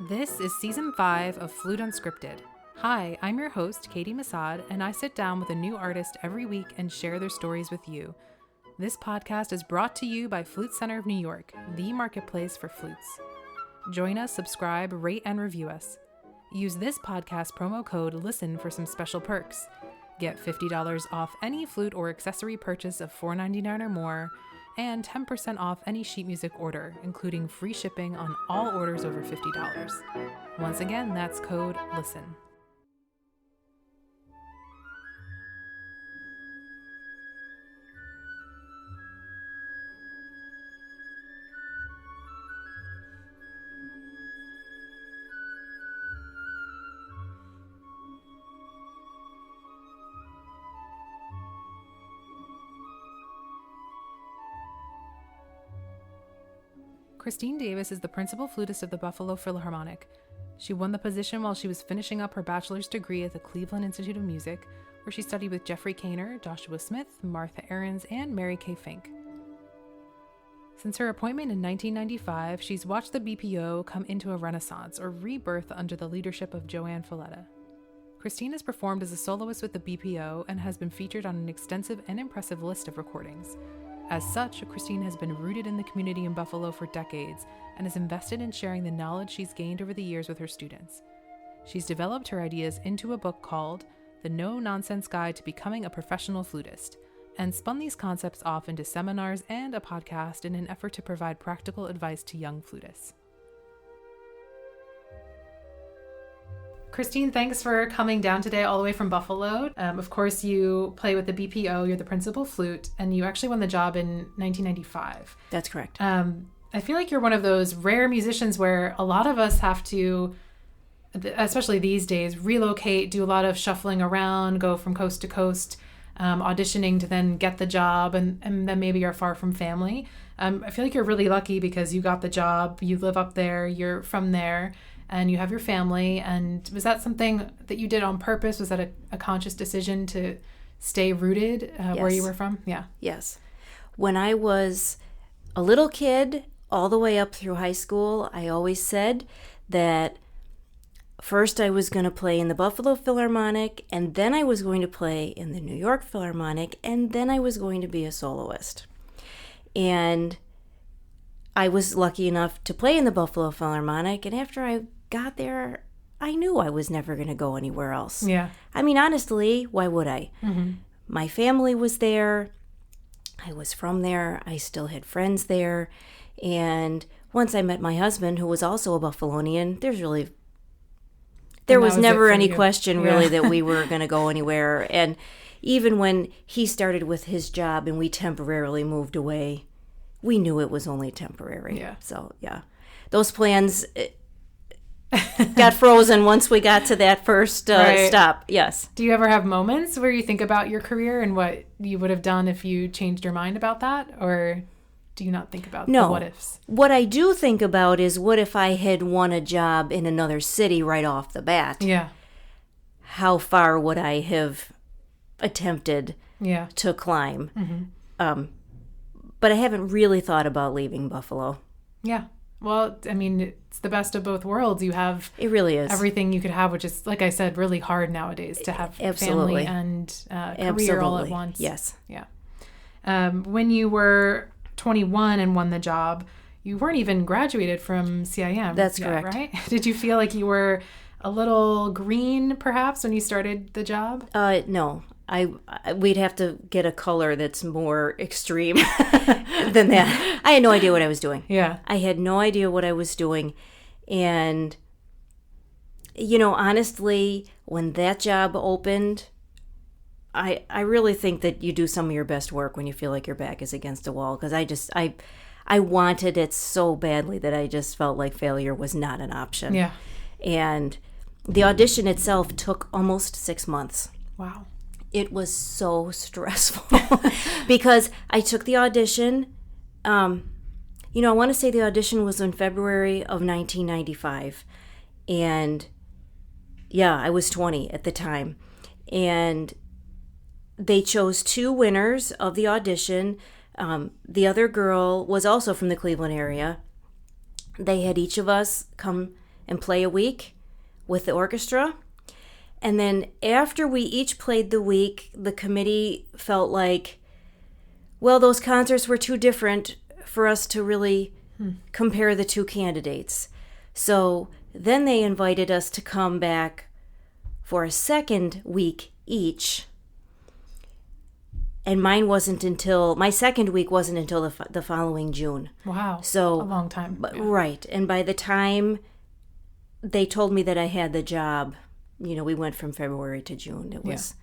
This is Season 5 of Flute Unscripted. Hi, I'm your host, Caity Massoud, and I sit down with a new artist every week and share their stories with you. This podcast is brought to you by Flute Center of New York, the marketplace for flutes. Join us, subscribe, rate, and review us. Use this podcast promo code LISTEN for some special perks. Get $50 off any flute or accessory purchase of $4.99 or more, and 10% off any sheet music order, including free shipping on all orders over $50. Once again, that's code LISTEN. Christine Davis is the principal flutist of the Buffalo Philharmonic. She won the position while she was finishing up her bachelor's degree at the Cleveland Institute of Music, where she studied with Jeffrey Kaner, Joshua Smith, Martha Ahrens, and Mary Kay Fink. Since her appointment in 1995, she's watched the BPO come into a renaissance or rebirth under the leadership of Joanne Falletta. Christine has performed as a soloist with the BPO and has been featured on an extensive and impressive list of recordings. As such, Christine has been rooted in the community in Buffalo for decades and is invested in sharing the knowledge she's gained over the years with her students. She's developed her ideas into a book called The No-Nonsense Guide to Becoming a Professional Flutist, and spun these concepts off into seminars and a podcast in an effort to provide practical advice to young flutists. Christine, thanks for coming down today all the way from Buffalo. Of course, you play with the BPO, you're the principal flute, and you actually won the job in 1995. That's correct. I feel like you're one of those rare musicians where a lot of us have to, especially these days, relocate, do a lot of shuffling around, go from coast to coast, auditioning to then get the job, and then maybe you're far from family. I feel like you're really lucky because you got the job, you live up there, you're from there, and you have your family. And was that something that you did on purpose? Was that a conscious decision to stay rooted where you were from? Yeah. Yes. When I was a little kid, all the way up through high school, I always said that first I was going to play in the Buffalo Philharmonic, and then I was going to play in the New York Philharmonic, and then I was going to be a soloist. And I was lucky enough to play in the Buffalo Philharmonic, and after I got there, I knew I was never going to go anywhere else. Yeah. I mean, honestly, why would I? Mm-hmm. My family was there. I was from there. I still had friends there. And once I met my husband, who was also a Buffalonian, there was never any question really that we were going to go anywhere. And even when he started with his job and we temporarily moved away, we knew it was only temporary. Yeah. So, yeah. Those plans got frozen once we got to that first stop. Yes. Do you ever have moments where you think about your career and what you would have done if you changed your mind about that? Or do you not think about the what ifs? What I do think about is what if I had won a job in another city right off the bat? Yeah. How far would I have attempted to climb? Mm-hmm. But I haven't really thought about leaving Buffalo. Yeah. Well, I mean, it's the best of both worlds. You have it really is everything you could have, which is, like I said, really hard nowadays to have family and career all at once. Yes. Yeah. When you were 21 and won the job, you weren't even graduated from CIM. That's yet, correct. Right? Did you feel like you were a little green, perhaps, when you started the job? No. We'd have to get a color that's more extreme than that. I had no idea what I was doing. Yeah. I had no idea what I was doing. And, honestly, when that job opened, I really think that you do some of your best work when you feel like your back is against a wall. Because I wanted it so badly that I just felt like failure was not an option. Yeah. And the audition itself took almost 6 months. Wow. It was so stressful because I took the audition. I want to say the audition was in February of 1995. And I was 20 at the time. And they chose 2 winners of the audition. The other girl was also from the Cleveland area. They had each of us come and play a week with the orchestra. And then after we each played the week, the committee felt like, well, those concerts were too different for us to really compare the two candidates. So then they invited us to come back for a second week each. And my second week wasn't until the following June. Wow. So a long time. Yeah. Right. And by the time they told me that I had the job, we went from February to June. It was.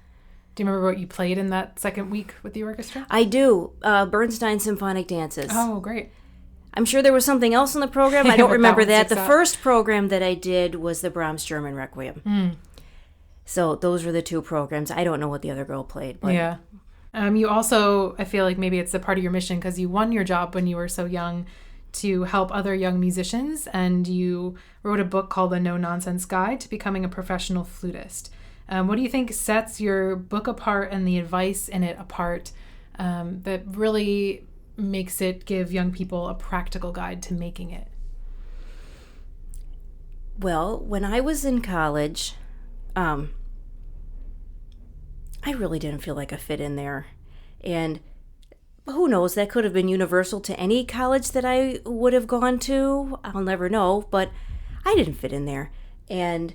Do you remember what you played in that second week with the orchestra? I do. Bernstein Symphonic Dances. Oh, great. I'm sure there was something else in the program. I don't remember that. The out. first program that I did was the Brahms German Requiem. So those were the two programs. I don't know what the other girl played. But. Yeah. You also, I feel like maybe it's a part of your mission because you won your job when you were so young to help other young musicians, and you wrote a book called The No-Nonsense Guide to Becoming a Professional Flutist. What do you think sets your book apart and the advice in it apart that really makes it give young people a practical guide to making it? Well, when I was in college, I really didn't feel like I fit in there. And who knows, that could have been universal to any college that I would have gone to. I'll never know, but I didn't fit in there. And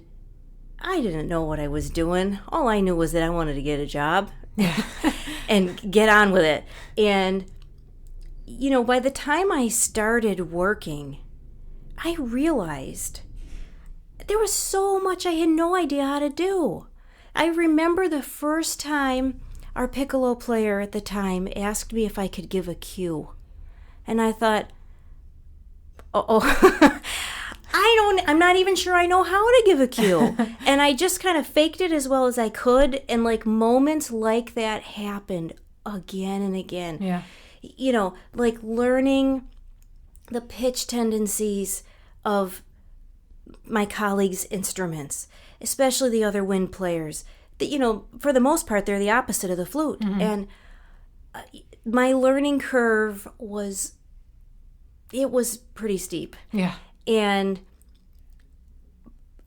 I didn't know what I was doing. All I knew was that I wanted to get a job and get on with it. And, by the time I started working, I realized there was so much I had no idea how to do. I remember the first time our piccolo player at the time asked me if I could give a cue. And I thought, I'm not even sure I know how to give a cue. And I just kind of faked it as well as I could. And moments like that happened again and again. Yeah. Learning the pitch tendencies of my colleagues' instruments, especially the other wind players. For the most part, they're the opposite of the flute. Mm-hmm. And my learning curve was pretty steep. Yeah. And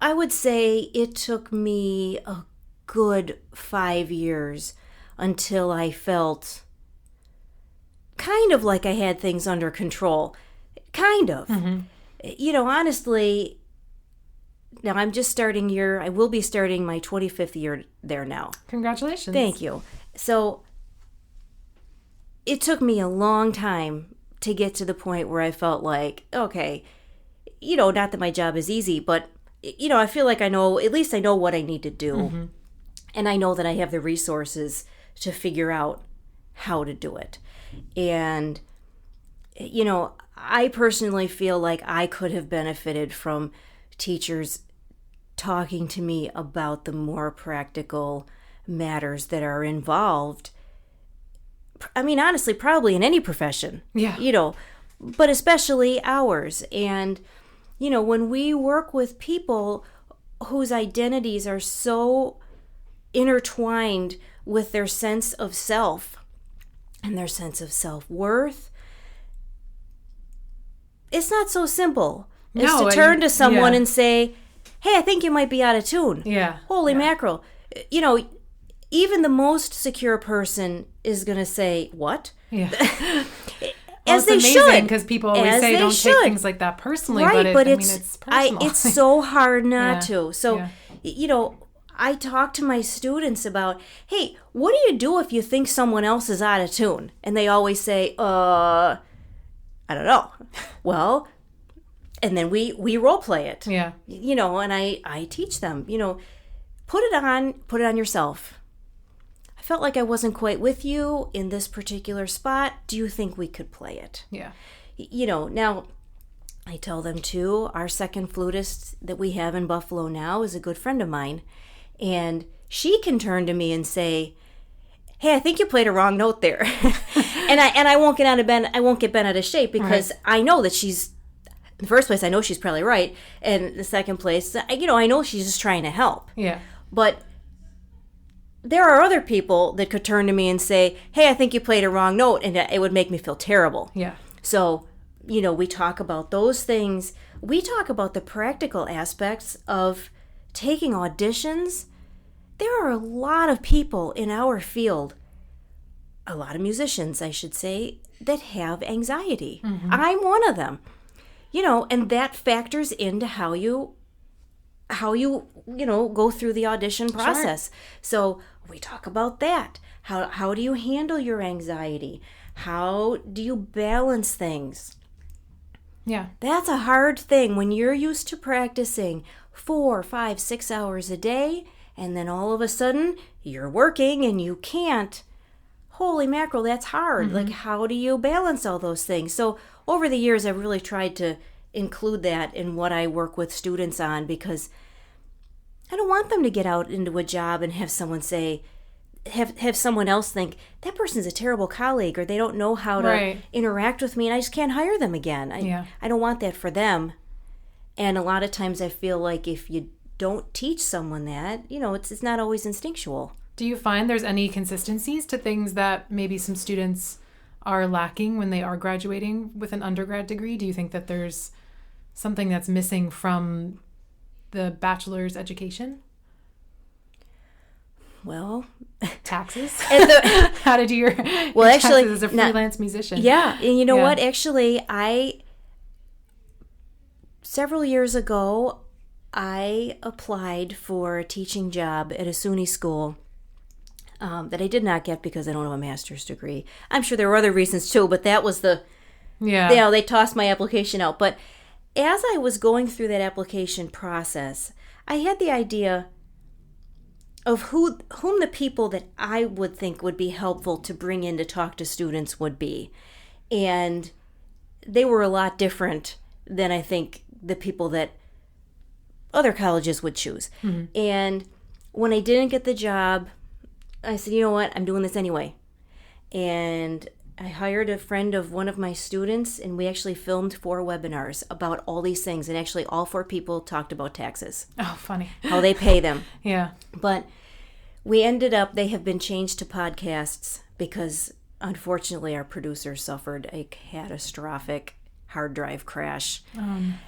I would say it took me a good 5 years until I felt kind of like I had things under control. Kind of. Mm-hmm. Honestly, now I'm just I will be starting my 25th year there now. Congratulations. Thank you. So it took me a long time to get to the point where I felt like, okay, not that my job is easy, but, I feel like at least I know what I need to do. Mm-hmm. And I know that I have the resources to figure out how to do it. And, I personally feel like I could have benefited from teachers talking to me about the more practical matters that are involved. I mean, honestly, probably in any profession. Yeah. But especially ours. And, when we work with people whose identities are so intertwined with their sense of self and their sense of self-worth, it's not so simple as to turn to someone and say, hey, I think you might be out of tune. Yeah. Holy mackerel. Even the most secure person is going to say, what? Yeah. As they should. It's amazing because people always say don't take things like that personally. Right, but it's personal. It's so hard not to. So, I talk to my students about, hey, what do you do if you think someone else is out of tune? And they always say, I don't know. Well, and then we role play it. Yeah. And I teach them, put it on yourself. I felt like I wasn't quite with you in this particular spot. Do you think we could play it? Yeah. Now I tell them too, our second flutist that we have in Buffalo now is a good friend of mine. And she can turn to me and say, hey, I think you played a wrong note there. and I won't get bent out of shape because I know that she's, in the first place, I know she's probably right. And the second place, I know she's just trying to help. Yeah. But there are other people that could turn to me and say, hey, I think you played a wrong note. And it would make me feel terrible. Yeah. So we talk about those things. We talk about the practical aspects of taking auditions. There are a lot of people in our field, a lot of musicians, I should say, that have anxiety. I'm one of them. And that factors into how you go through the audition process. Sure. So we talk about that. How do you handle your anxiety? How do you balance things? Yeah. That's a hard thing when you're used to practicing 4, 5, 6 hours a day, and then all of a sudden you're working and you can't. Holy mackerel, that's hard. Like, how do you balance all those things? So over the years, I've really tried to include that in what I work with students on, because I don't want them to get out into a job and have someone say, have someone else think, that person's a terrible colleague, or they don't know how to interact with me and I just can't hire them again. I don't want that for them. And a lot of times I feel like if you don't teach someone that, it's not always instinctual. Do you find there's any consistencies to things that maybe some students are lacking when they are graduating with an undergrad degree? Do you think that there's something that's missing from the bachelor's education? Well, taxes. How to do your taxes as a freelance musician? Yeah, and you know what? Actually, several years ago, I applied for a teaching job at a SUNY school that I did not get because I don't have a master's degree. I'm sure there were other reasons too, but that was they tossed my application out. But as I was going through that application process, I had the idea of whom the people that I would think would be helpful to bring in to talk to students would be. And they were a lot different than I think the people that other colleges would choose. And when I didn't get the job, I said, you know what, I'm doing this anyway. And I hired a friend of one of my students, and we actually filmed 4 webinars about all these things. And actually all 4 people talked about taxes. Oh, funny. How they pay them. Yeah. But we ended up, they have been changed to podcasts because unfortunately our producer suffered a catastrophic hard drive crash.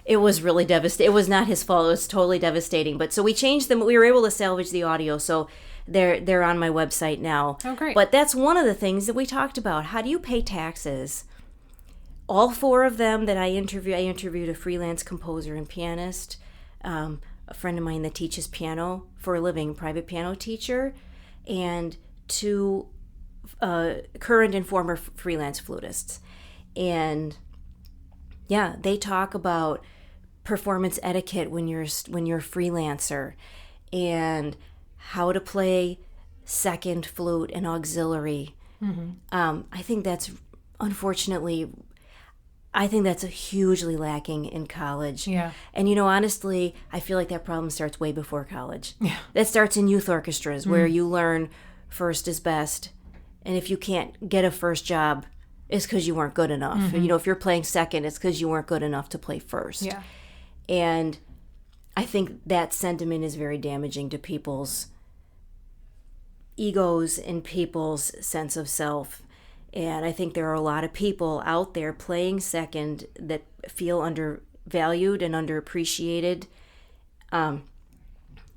It was really devastating. It was not his fault. It was totally devastating. But so we changed them. We were able to salvage the audio. So they're on my website now. Oh, great. But that's one of the things that we talked about. How do you pay taxes? All 4 of them that I interviewed a freelance composer and pianist, a friend of mine that teaches piano for a living, private piano teacher, and 2 current and former freelance flutists. And yeah, they talk about performance etiquette when you're a freelancer, and how to play second flute and auxiliary. I think that's hugely lacking in college. Yeah. And honestly, I feel like that problem starts way before college. Yeah. That starts in youth orchestras where you learn first is best. And if you can't get a first job, it's because you weren't good enough. If you're playing second, it's because you weren't good enough to play first. Yeah. And I think that sentiment is very damaging to people's egos and people's sense of self. And I think there are a lot of people out there playing second that feel undervalued and underappreciated. And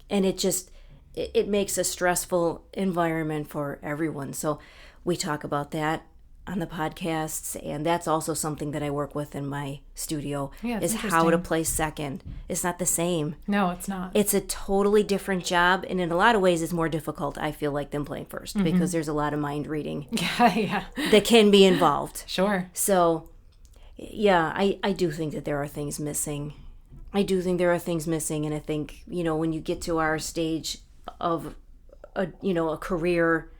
it makes a stressful environment for everyone. So we talk about that on the podcasts, and that's also something that I work with in my studio, is how to play second. It's not the same. No, it's not. It's a totally different job, and in a lot of ways it's more difficult, I feel like, than playing first, because there's a lot of mind reading that can be involved. Sure. So, yeah, I do think that there are things missing. And I think, when you get to our stage of a career,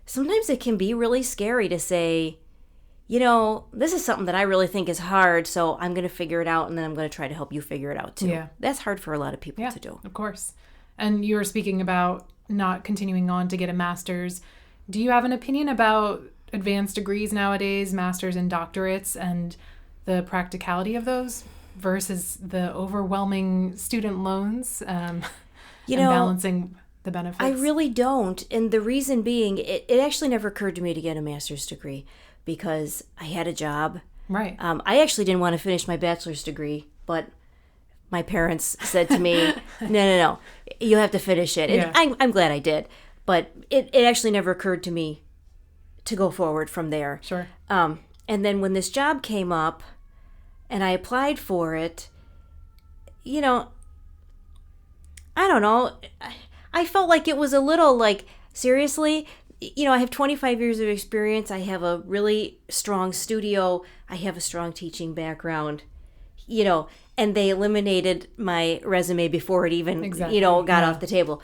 sometimes it can be really scary to say, this is something that I really think is hard, so I'm going to figure it out, and then I'm going to try to help you figure it out too. Yeah. That's hard for a lot of people to do. Of course. And you were speaking about not continuing on to get a master's. Do you have an opinion about advanced degrees nowadays, masters and doctorates, and the practicality of those versus the overwhelming student loans and balancing the benefits? I really don't. And the reason being, it actually never occurred to me to get a master's degree because I had a job. Right. I actually didn't want to finish my bachelor's degree, but my parents said to me, no, you have to finish it. And I'm glad I did. But it actually never occurred to me to go forward from there. Sure. And then when this job came up and I applied for it, I don't know. I felt like it was a little like, seriously? I have 25 years of experience. I have a really strong studio. I have a strong teaching background, and they eliminated my resume before it even, got off the table.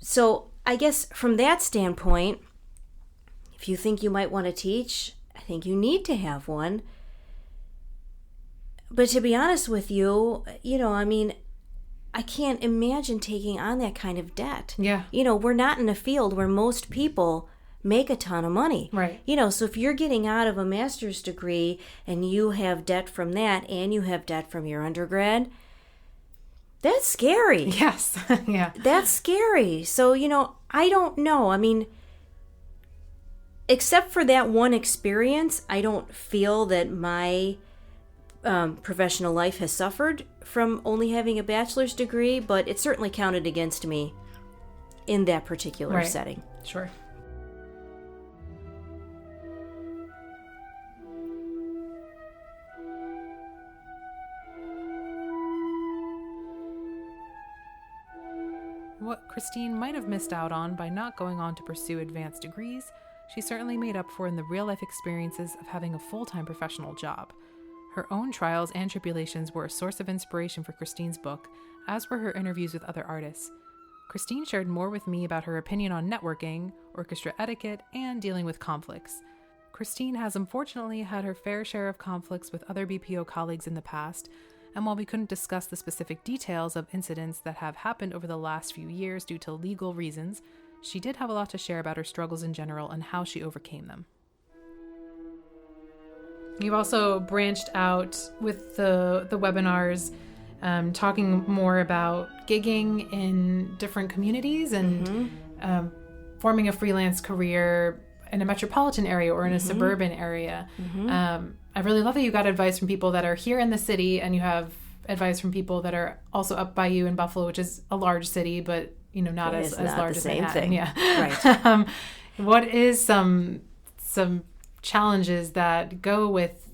So I guess from that standpoint, if you think you might want to teach, I think you need to have one. But to be honest with you, I can't imagine taking on that kind of debt. Yeah. We're not in a field where most people make a ton of money. Right. So if you're getting out of a master's degree and you have debt from that and you have debt from your undergrad, that's scary. Yes. Yeah. That's scary. So, I don't know. Except for that one experience, I don't feel that my professional life has suffered from only having a bachelor's degree, but it certainly counted against me in that particular setting. Sure. What Christine might have missed out on by not going on to pursue advanced degrees, she certainly made up for in the real-life experiences of having a full-time professional job. Her own trials and tribulations were a source of inspiration for Christine's book, as were her interviews with other artists. Christine shared more with me about her opinion on networking, orchestra etiquette, and dealing with conflicts. Christine has unfortunately had her fair share of conflicts with other BPO colleagues in the past, and while we couldn't discuss the specific details of incidents that have happened over the last few years due to legal reasons, she did have a lot to share about her struggles in general and how she overcame them. You've also branched out with the webinars, talking more about gigging in different communities and forming a freelance career in a metropolitan area or in a suburban area. I really love that you got advice from people that are here in the city, and you have advice from people that are also up by you in Buffalo, which is a large city, but not as large as Manhattan. Thing. Yeah. Right. What is some challenges that go with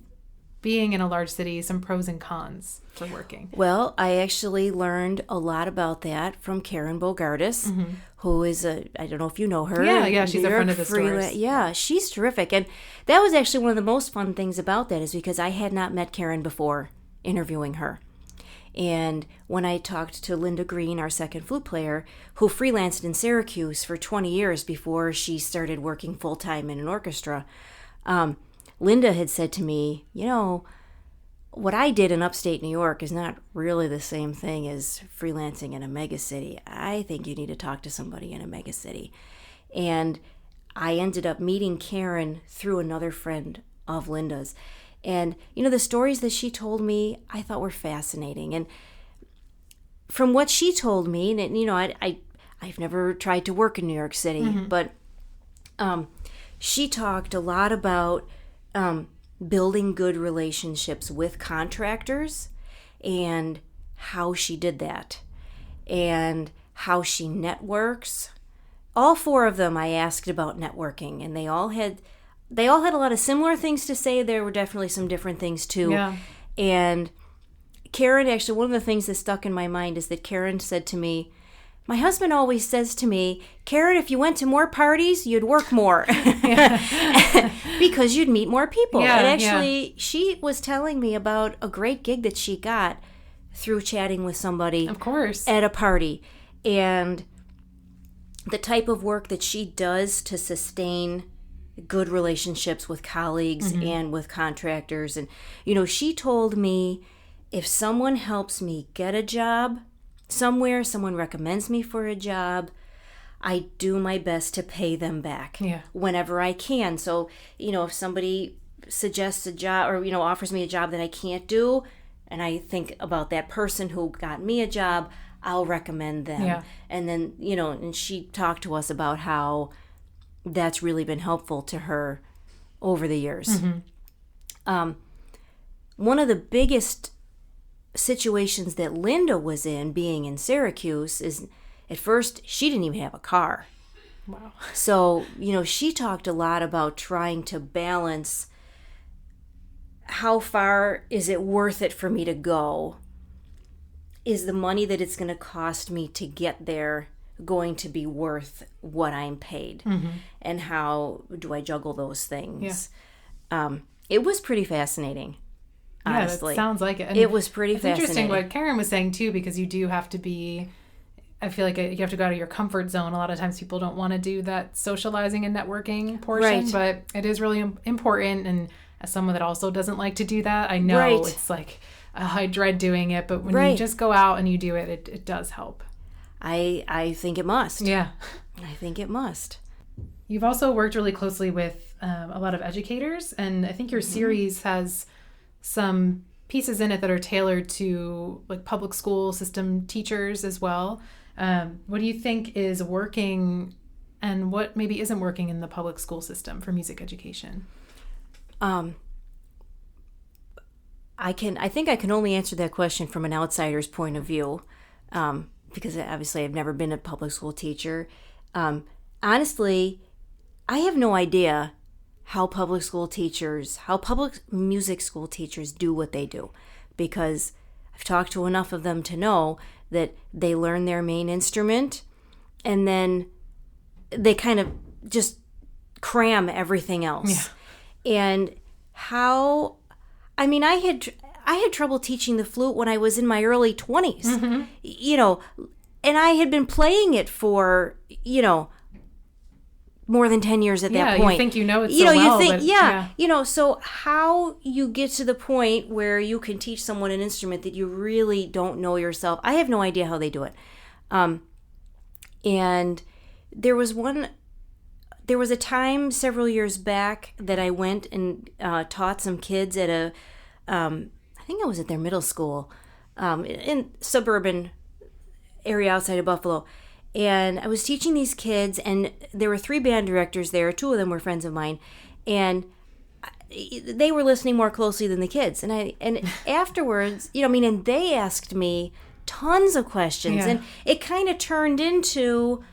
being in a large city, some pros and cons for working? Well, I actually learned a lot about that from Karen Bogardus, who is I don't know if you know her. Yeah, she's a friend of the stores. Yeah, she's terrific. And that was actually one of the most fun things about that, is because I had not met Karen before interviewing her. And when I talked to Linda Green, our second flute player, who freelanced in Syracuse for 20 years before she started working full-time in an orchestra, Linda had said to me, what I did in upstate New York is not really the same thing as freelancing in a megacity. I think you need to talk to somebody in a megacity. And I ended up meeting Karen through another friend of Linda's. And, the stories that she told me, I thought were fascinating. And from what she told me, and, I've never tried to work in New York City, but she talked a lot about building good relationships with contractors and how she did that and how she networks. All four of them I asked about networking, and they all had a lot of similar things to say. There were definitely some different things too. Yeah. And Karen, actually, one of the things that stuck in my mind is that Karen said to me, my husband always says to me, Karen, if you went to more parties, you'd work more because you'd meet more people. Yeah, and actually, she was telling me about a great gig that she got through chatting with somebody, of course, at a party. And the type of work that she does to sustain good relationships with colleagues and with contractors. And, she told me, if someone helps me get a job somewhere, someone recommends me for a job, I do my best to pay them back whenever I can. So, if somebody suggests a job or, offers me a job that I can't do, and I think about that person who got me a job, I'll recommend them. Yeah. And then, and she talked to us about how that's really been helpful to her over the years. one of the biggest situations that Linda was in, being in Syracuse, is at first she didn't even have a car. Wow. So, she talked a lot about trying to balance how far is it worth it for me to go? Is the money that it's going to cost me to get there going to be worth what I'm paid? Mm-hmm. And how do I juggle those things? Yeah. It was pretty fascinating, honestly. Yeah, that sounds like it. And it was pretty fascinating. It's interesting what Karen was saying, too, because you do have to be... I feel like you have to go out of your comfort zone. A lot of times people don't want to do that socializing and networking portion, right. But it is really important. And as someone that also doesn't like to do that, I know right. it's like, I dread doing it. But when right. you just go out and you do it, it does help. I think it must. Yeah. I think it must. You've also worked really closely with a lot of educators. And I think your series has some pieces in it that are tailored to like public school system teachers as well. What do you think is working and what maybe isn't working in the public school system for music education? I think I can only answer that question from an outsider's point of view, because obviously I've never been a public school teacher. Honestly, I have no idea how public music school teachers do what they do, because I've talked to enough of them to know that they learn their main instrument and then they kind of just cram everything else. Yeah. And I had trouble teaching the flute when I was in my early 20s, mm-hmm. And I had been playing it for, more than 10 years at that point. You think it so well. You think, so how you get to the point where you can teach someone an instrument that you really don't know yourself, I have no idea how they do it. And there was a time several years back that I went and taught some kids at I think I was at their middle school, in suburban area outside of Buffalo. And I was teaching these kids, and there were 3 band directors there. 2 of them were friends of mine, and they were listening more closely than the kids. And afterwards, and they asked me tons of questions, yeah. And it kind of turned into,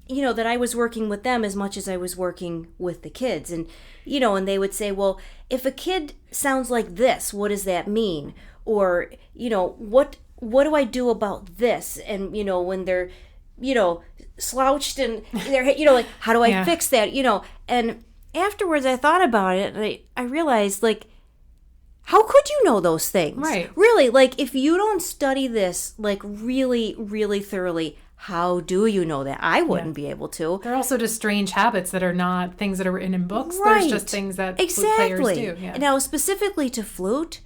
that I was working with them as much as I was working with the kids. And, and they would say, well, if a kid sounds like this, what does that mean? Or, what do I do about this? And, when they're slouched and they're, like, how do I fix that? And afterwards I thought about it and I realized, like, how could you know those things? Right. Really, like, if you don't study this, like, really, really thoroughly, how do you know that? I wouldn't be able to. They're also just strange habits that are not things that are written in books. Right. There's just things that flute players do. Yeah. Now, specifically to flute,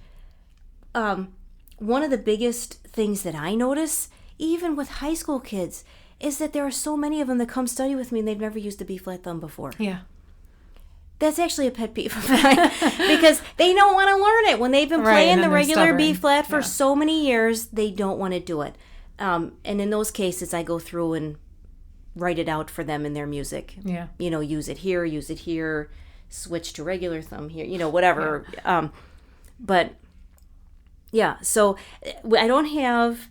one of the biggest things that I notice, even with high school kids, is that there are so many of them that come study with me and they've never used a B-flat thumb before. Yeah. That's actually a pet peeve of mine, because they don't want to learn it. When they've been playing the regular B-flat for so many years, they don't want to do it. And in those cases, I go through and write it out for them in their music. Yeah. Use it here, switch to regular thumb here, whatever. Yeah. But, yeah, so I don't have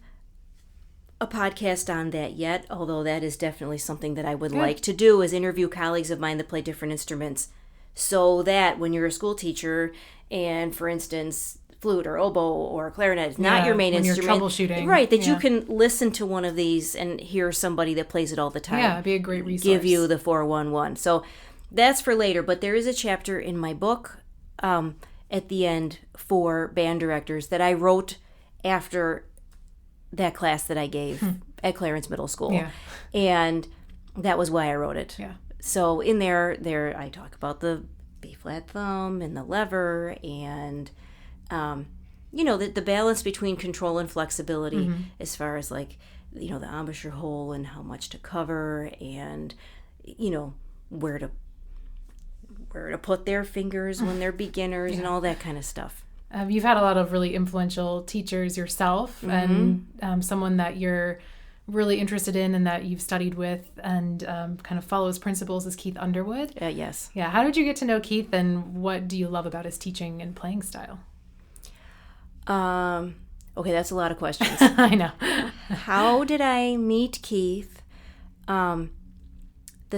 a podcast on that yet, although that is definitely something that I would like to do, is interview colleagues of mine that play different instruments, so that when you're a school teacher and, for instance, flute or oboe or clarinet is not your main instrument, you're troubleshooting, right, that you can listen to one of these and hear somebody that plays it all the time. Yeah, it'd be a great resource. Give you the 411. So that's for later, but there is a chapter in my book at the end for band directors that I wrote after that class that I gave at Clarence Middle School. Yeah. And that was why I wrote it. Yeah. So in there I talk about the B-flat thumb and the lever and, the balance between control and flexibility as far as, like, the embouchure hole and how much to cover and, where to put their fingers when they're beginners and all that kind of stuff. You've had a lot of really influential teachers yourself, and someone that you're really interested in and that you've studied with and kind of follows principles is Keith Underwood. Yes. Yeah. How did you get to know Keith, and what do you love about his teaching and playing style? Okay, that's a lot of questions. I know. How did I meet Keith? The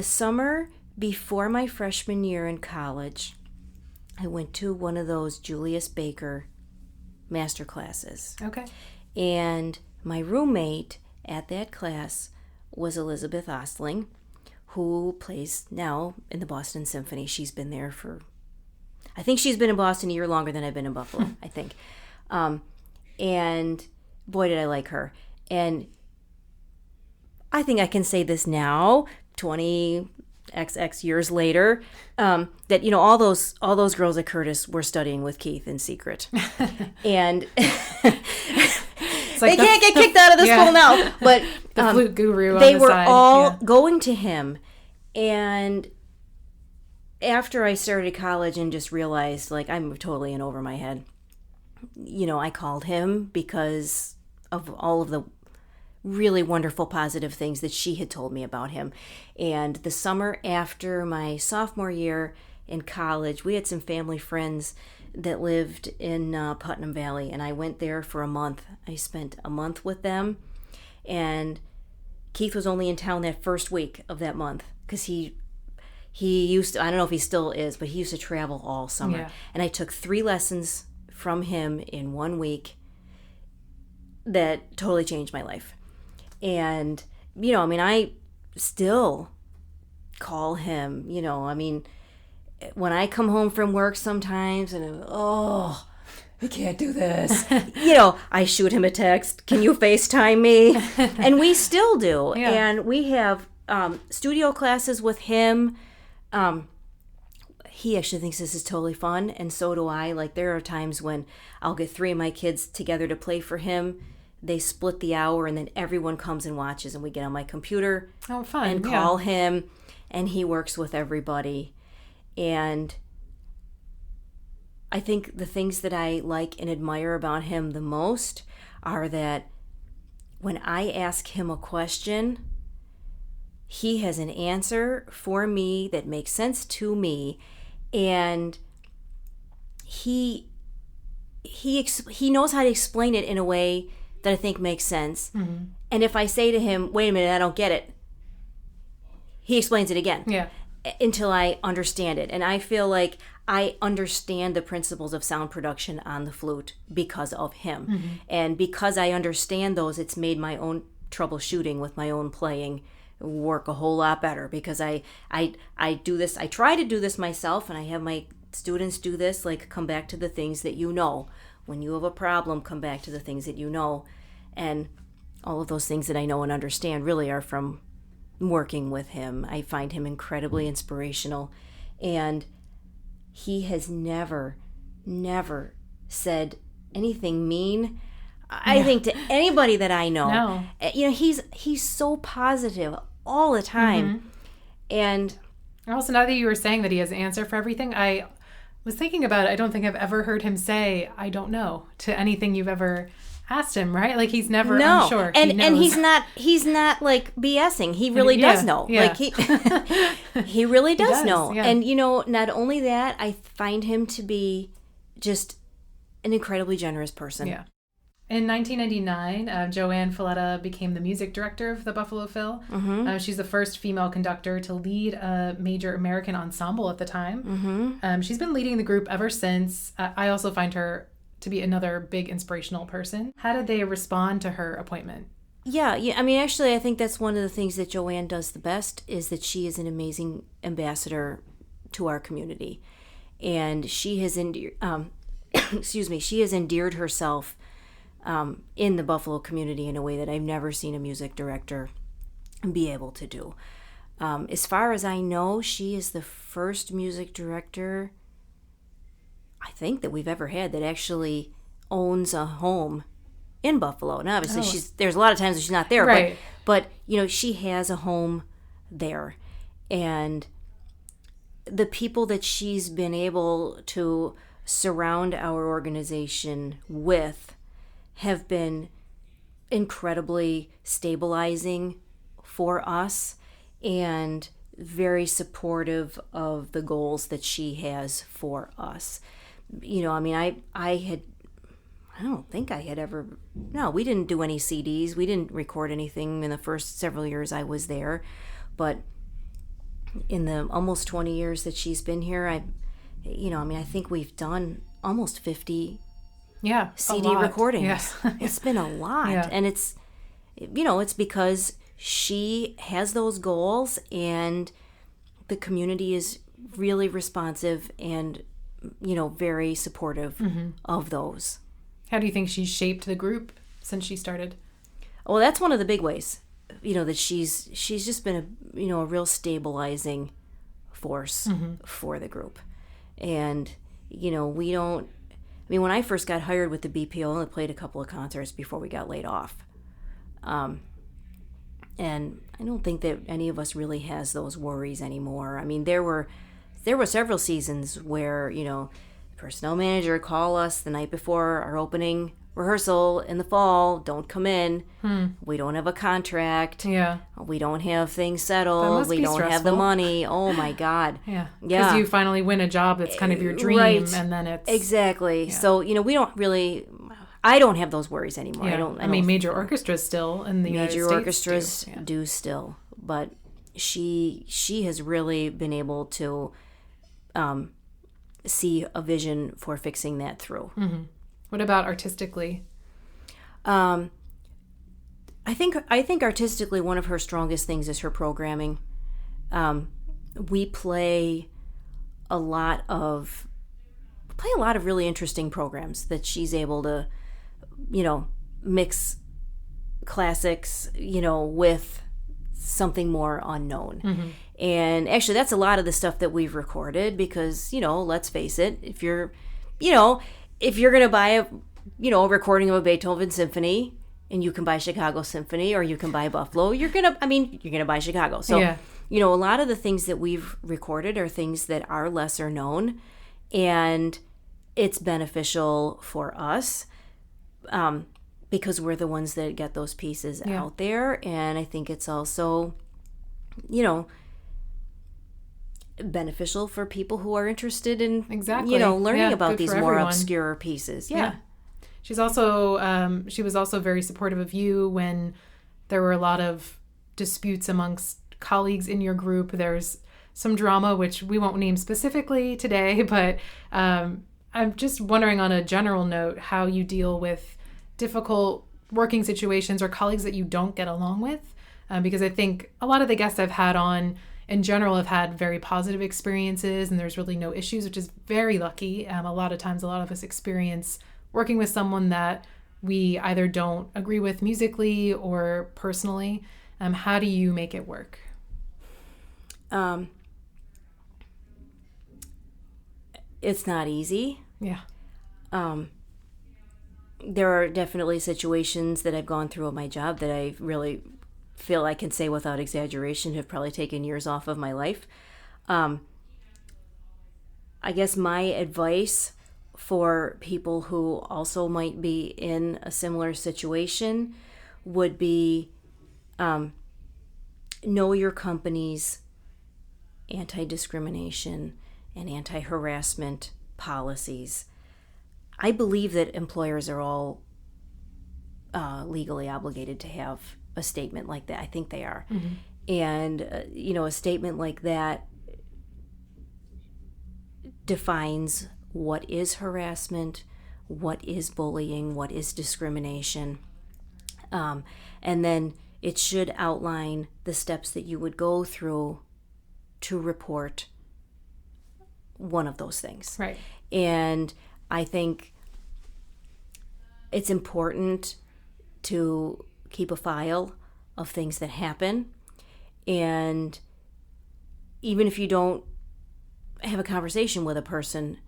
summer before my freshman year in college, I went to one of those Julius Baker master classes. Okay. And my roommate at that class was Elizabeth Ostling, who plays now in the Boston Symphony. She's been there I think she's been in Boston a year longer than I've been in Buffalo, I think. And boy, did I like her. And I think I can say this now, 20XX years later, that, you know, all those girls at Curtis were studying with Keith in secret. And they can't get kicked out of the school now. But the flute guru they on the were side. all going to him. And after I started college and just realized, like, I'm totally in over my head, you know, I called him because of all of the really wonderful positive things that she had told me about him. And the summer after my sophomore year in college, we had some family friends that lived in Putnam Valley, and I went there for a month. I spent a month with them, and Keith was only in town that first week of that month because he used to, I don't know if he still is, but he used to travel all summer. Yeah. And I took 3 lessons from him in 1 week that totally changed my life. And, you know, I mean, I still call him, you know, I mean, when I come home from work sometimes and, I can't do this. You know, I shoot him a text, can you FaceTime me? And we still do. Yeah. And we have studio classes with him. He actually thinks this is totally fun, and so do I. Like, there are times when I'll get 3 of my kids together to play for him. They split the hour, and then everyone comes and watches, and we get on my computer fun. and call him, and he works with everybody. And I think the things that I like and admire about him the most are that when I ask him a question, he has an answer for me that makes sense to me, and he knows how to explain it in a way that I think makes sense. Mm-hmm. And if I say to him, wait a minute, I don't get it, he explains it again. Yeah. Until I understand it. And I feel like I understand the principles of sound production on the flute because of him. Mm-hmm. And because I understand those, it's made my own troubleshooting with my own playing work a whole lot better, because I do this, I try to do this myself, and I have my students do this, like, come back to the things that you know. When you have a problem, come back to the things that you know. And all of those things that I know and understand really are from working with him. I find him incredibly inspirational, and he has never said anything mean, I think, to anybody that I know. No. You know, he's so positive all the time. Mm-hmm. And also, now that you were saying that he has an answer for everything, I was thinking about it. I don't think I've ever heard him say, I don't know, to anything you've ever asked him, right? Like, he's never unsure. And he's not like BSing. He really does know. Yeah. Like, he really does know. Yeah. And, you know, not only that, I find him to be just an incredibly generous person. Yeah. In 1999, Joanne Falletta became the music director of the Buffalo Phil. Mm-hmm. She's the first female conductor to lead a major American ensemble at the time. Mm-hmm. She's been leading the group ever since. I also find her to be another big inspirational person. How did they respond to her appointment? Yeah. I mean, actually, I think that's one of the things that Joanne does the best, is that she is an amazing ambassador to our community. And she has she has endeared herself in the Buffalo community in a way that I've never seen a music director be able to do. As far as I know, she is the first music director, I think, that we've ever had that actually owns a home in Buffalo. And obviously, there's a lot of times that she's not there, right. but you know, she has a home there. And the people that she's been able to surround our organization with have been incredibly stabilizing for us and very supportive of the goals that she has for us. You know, I mean, I I don't think I had ever. No, we didn't do any CDs. We didn't record anything in the first several years I was there. But in the almost 20 years that she's been here, I think we've done almost 50 CD recordings. Yes. It's been a lot. Yeah. And it's because she has those goals, and the community is really responsive and, very supportive of those. How do you think she's shaped the group since she started? Well, that's one of the big ways, that she's just been a real stabilizing force for the group. And, when I first got hired with the BPO, I only played a couple of concerts before we got laid off. And I don't think that any of us really has those worries anymore. I mean, there were several seasons where, the personnel manager would call us the night before our opening rehearsal in the fall. Don't come in. We don't have a contract. Yeah. We don't have things settled. We don't stressful. have the money. Oh my God. Yeah. Because you finally win a job that's kind of your dream, right. And then it's exactly. Yeah. So we don't really. I don't have those worries anymore. Yeah. I mean, major orchestras still in the United States. Major orchestras do still, but she has really been able to see a vision for fixing that through. Mm-hmm. What about artistically? I think artistically one of her strongest things is her programming. We play a lot of really interesting programs that she's able to, mix classics, with something more unknown. Mm-hmm. And actually that's a lot of the stuff that we've recorded because, let's face it, if you're going to buy a recording of a Beethoven symphony and you can buy Chicago Symphony or you can buy Buffalo, you're going to buy Chicago. So, a lot of the things that we've recorded are things that are lesser known, and it's beneficial for us because we're the ones that get those pieces out there. And I think it's also, beneficial for people who are interested in learning about these more obscure pieces. Yeah. She's also she was also very supportive of you when there were a lot of disputes amongst colleagues in your group. There's some drama which we won't name specifically today, but I'm just wondering on a general note how you deal with difficult working situations or colleagues that you don't get along with, because I think a lot of the guests I've had on in general have had very positive experiences and there's really no issues, which is very lucky. A lot of times, a lot of us experience working with someone that we either don't agree with musically or personally. How do you make it work? It's not easy. Yeah. There are definitely situations that I've gone through at my job that I really feel I can say without exaggeration have probably taken years off of my life. I guess my advice for people who also might be in a similar situation would be know your company's anti-discrimination and anti-harassment policies. I believe that employers are all legally obligated to have a statement like that. I think they are. Mm-hmm. And, a statement like that defines what is harassment, what is bullying, what is discrimination. And then it should outline the steps that you would go through to report one of those things. Right. And I think it's important to keep a file of things that happen. And even if you don't have a conversation with a person,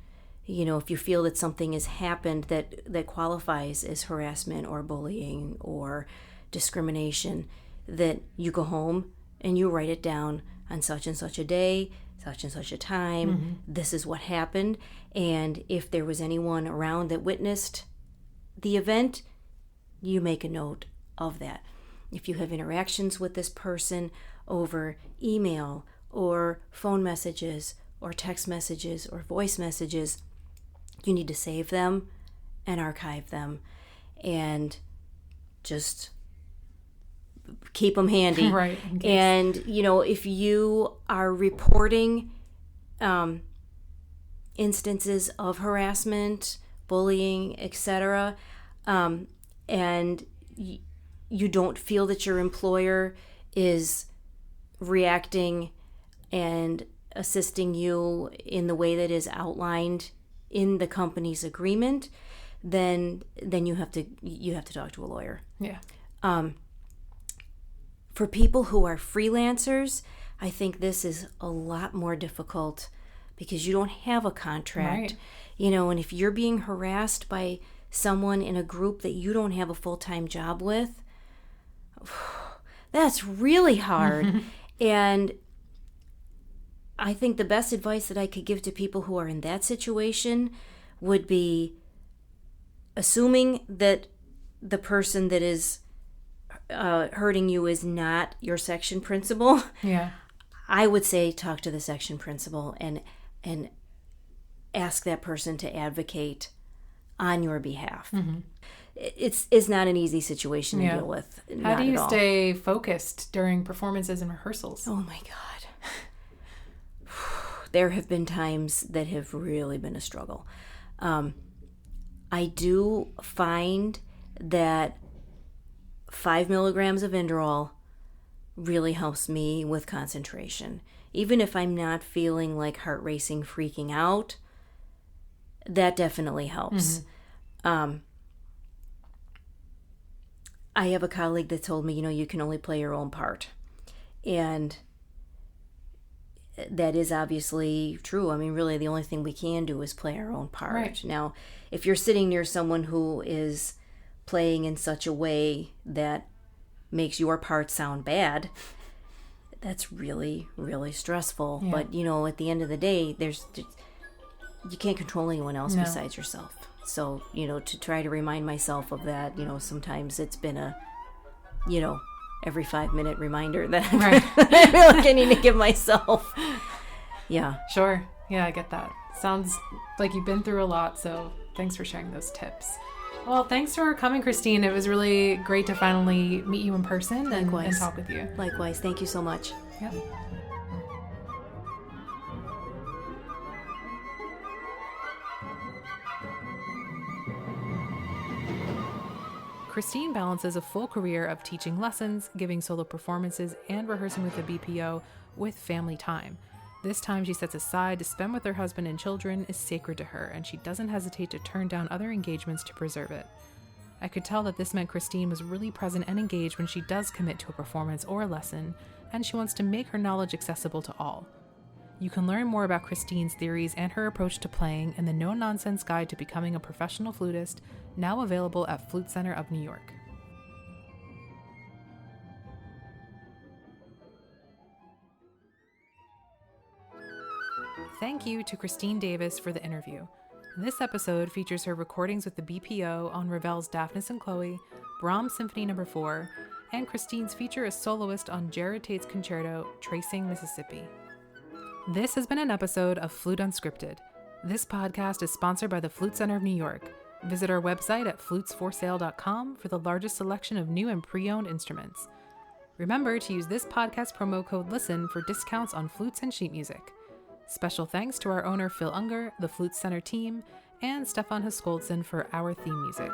if you feel that something has happened that qualifies as harassment or bullying or discrimination, that you go home and you write it down on such and such a day, such and such a time. Mm-hmm. This is what happened. And if there was anyone around that witnessed the event, you make a note of that. If you have interactions with this person over email or phone messages or text messages or voice messages, you need to save them and archive them and just keep them handy. Right. And, if you are reporting instances of harassment, bullying, etc., and you don't feel that your employer is reacting and assisting you in the way that is outlined in the company's agreement, then you have to talk to a lawyer. Yeah. For people who are freelancers, I think this is a lot more difficult because you don't have a contract. Right. And if you're being harassed by someone in a group that you don't have a full-time job with, that's really hard. And I think the best advice that I could give to people who are in that situation would be, assuming that the person that is hurting you is not your section principal, Yeah. I would say talk to the section principal and ask that person to advocate on your behalf. Mm-hmm. It's not an easy situation to deal with. How do you stay focused during performances and rehearsals? Oh my God. There have been times that have really been a struggle. I do find that 5 milligrams of Inderol really helps me with concentration. Even if I'm not feeling like heart racing, freaking out, that definitely helps. Mm-hmm. I have a colleague that told me, you can only play your own part. And that is obviously true. I mean, really, the only thing we can do is play our own part. Right. Now, if you're sitting near someone who is playing in such a way that makes your part sound bad, that's really, really stressful. Yeah. But, at the end of the day, you can't control anyone else besides yourself. So, to try to remind myself of that, sometimes it's been a, every 5-minute reminder that I feel like I need to give myself. Yeah. Sure. Yeah, I get that. Sounds like you've been through a lot, so thanks for sharing those tips. Well, thanks for coming, Christine. It was really great to finally meet you in person and talk with you. Likewise. Thank you so much. Yeah. Christine balances a full career of teaching lessons, giving solo performances, and rehearsing with the BPO with family time. This time she sets aside to spend with her husband and children is sacred to her, and she doesn't hesitate to turn down other engagements to preserve it. I could tell that this meant Christine was really present and engaged when she does commit to a performance or a lesson, and she wants to make her knowledge accessible to all. You can learn more about Christine's theories and her approach to playing in the No-Nonsense Guide to Becoming a Professional Flutist, now available at Flute Center of New York. Thank you to Christine Davis for the interview. This episode features her recordings with the BPO on Ravel's Daphnis and Chloe, Brahms Symphony No. 4, and Christine's feature as soloist on Jared Tate's concerto, Tracing Mississippi. This has been an episode of Flute Unscripted. This podcast is sponsored by the Flute Center of New York. Visit our website at flutesforsale.com for the largest selection of new and pre-owned instruments. Remember to use this podcast promo code LISTEN for discounts on flutes and sheet music. Special thanks to our owner Phil Unger, the Flute Center team, and Stefan Huskoldson for our theme music.